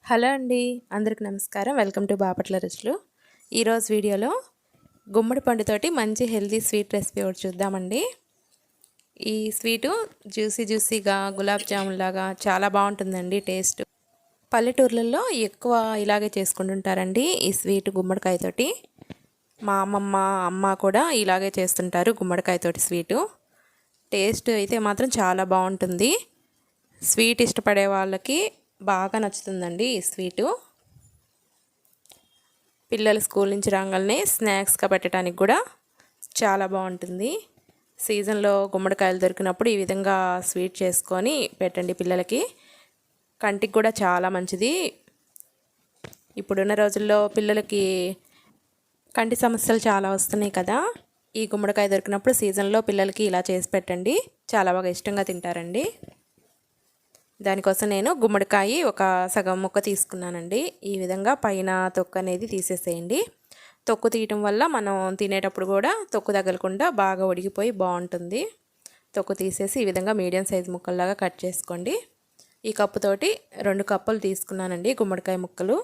Hello అండి, అందరికి నమస్కారం. వెల్కమ్ టు బాపట్ల రుచులు. ఈరోజు వీడియోలో గుమ్మడి పండుతోటి మంచి హెల్తీ స్వీట్ రెసిపీ ఒకటి చూద్దామండి. ఈ స్వీటు జ్యూసీగా గులాబ్ జామున్ లాగా చాలా బాగుంటుందండి టేస్ట్. పల్లెటూర్లలో ఎక్కువ ఇలాగే చేసుకుంటుంటారండి ఈ స్వీట్ గుమ్మడికాయతోటి. మా అమ్మ కూడా ఇలాగే చేస్తుంటారు గుమ్మడికాయతోటి స్వీటు. టేస్ట్ అయితే మాత్రం చాలా బాగుంటుంది. స్వీట్ ఇష్టపడే వాళ్ళకి బాగా నచ్చుతుందండి ఈ స్వీటు. పిల్లలు స్కూల్ నుంచి రాగానే స్నాక్స్గా పెట్టడానికి కూడా చాలా బాగుంటుంది. సీజన్లో గుమ్మడికాయలు దొరికినప్పుడు ఈ విధంగా స్వీట్ చేసుకొని పెట్టండి పిల్లలకి. కంటికి కూడా చాలా మంచిది. ఇప్పుడున్న రోజుల్లో పిల్లలకి కంటి సమస్యలు చాలా వస్తున్నాయి కదా. ఈ గుమ్మడికాయ దొరికినప్పుడు సీజన్లో పిల్లలకి ఇలా చేసి పెట్టండి, చాలా బాగా ఇష్టంగా తింటారండి. దానికోసం నేను గుమ్మడికాయ ఒక సగం ముక్క తీసుకున్నానండి. ఈ విధంగా పైన తొక్కు అనేది తీసేసేయండి. తొక్కు తీయటం వల్ల మనం తినేటప్పుడు కూడా తొక్కు తగలకుండా బాగా ఉడికిపోయి బాగుంటుంది. తొక్కు తీసేసి ఈ విధంగా మీడియం సైజు ముక్కల్లాగా కట్ చేసుకోండి. ఈ కప్పుతోటి 2 కప్పులు తీసుకున్నానండి గుమ్మడికాయ ముక్కలు.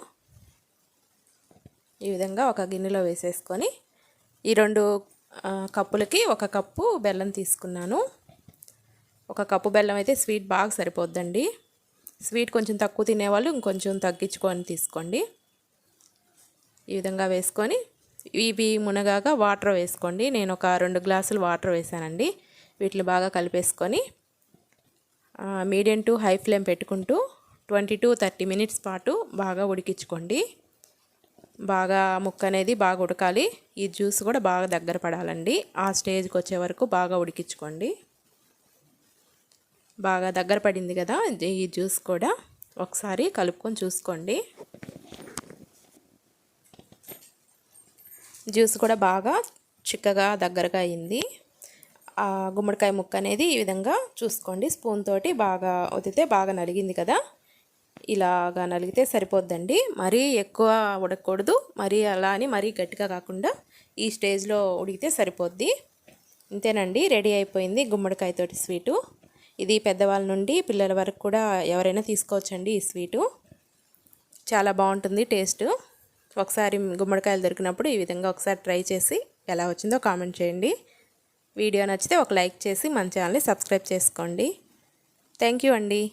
ఈ విధంగా ఒక గిన్నెలో వేసేసుకొని ఈ 2 కప్పులకి 1 కప్పు బెల్లం తీసుకున్నాను. 1 కప్పు బెల్లం అయితే స్వీట్ బాగా సరిపోద్దండి. స్వీట్ కొంచెం తక్కువ తినేవాళ్ళు ఇంకొంచెం తగ్గించుకొని తీసుకోండి. ఈ విధంగా వేసుకొని ఇవి మునగాగా వాటర్ వేసుకోండి. నేను ఒక 2 గ్లాసులు వాటర్ వేసానండి. వీటిని బాగా కలిపేసుకొని మీడియం టు హై ఫ్లేమ్ పెట్టుకుంటూ 20 to 30 మినిట్స్ పాటు బాగా ఉడికించుకోండి. బాగా ముక్క అనేది బాగా ఉడకాలి. ఈ జ్యూస్ కూడా బాగా దగ్గర పడాలండి. ఆ స్టేజ్కి వచ్చే వరకు బాగా ఉడికించుకోండి. బాగా దగ్గర పడింది కదా, ఈ జ్యూస్ కూడా ఒకసారి కలుపుకొని చూసుకోండి. జ్యూస్ కూడా బాగా చిక్కగా దగ్గరగా అయింది. ఆ గుమ్మడికాయ ముక్క అనేది ఈ విధంగా చూసుకోండి. స్పూన్ తోటి బాగా ఒత్తితే బాగా నలిగింది కదా, ఇలాగా నలిగితే సరిపోద్దండి. మరీ ఎక్కువ ఉడకకూడదు, మరీ అలా అని మరీ గట్టిగా కాకుండా ఈ స్టేజ్లో ఉడికితే సరిపోద్ది. ఇంతేనండి, రెడీ అయిపోయింది గుమ్మడికాయతోటి స్వీటు. ఇది పెద్దవాళ్ళ నుండి పిల్లల వరకు కూడా ఎవరైనా తీసుకోవచ్చండి. ఈ స్వీటు చాలా బాగుంటుంది టేస్ట్. ఒకసారి గుమ్మడికాయలు దొరికినప్పుడు ఈ విధంగా ఒకసారి ట్రై చేసి ఎలా వచ్చిందో కామెంట్ చేయండి. వీడియో నచ్చితే ఒక లైక్ చేసి మన ఛానల్ని సబ్స్క్రైబ్ చేసుకోండి. థ్యాంక్ యూ అండి.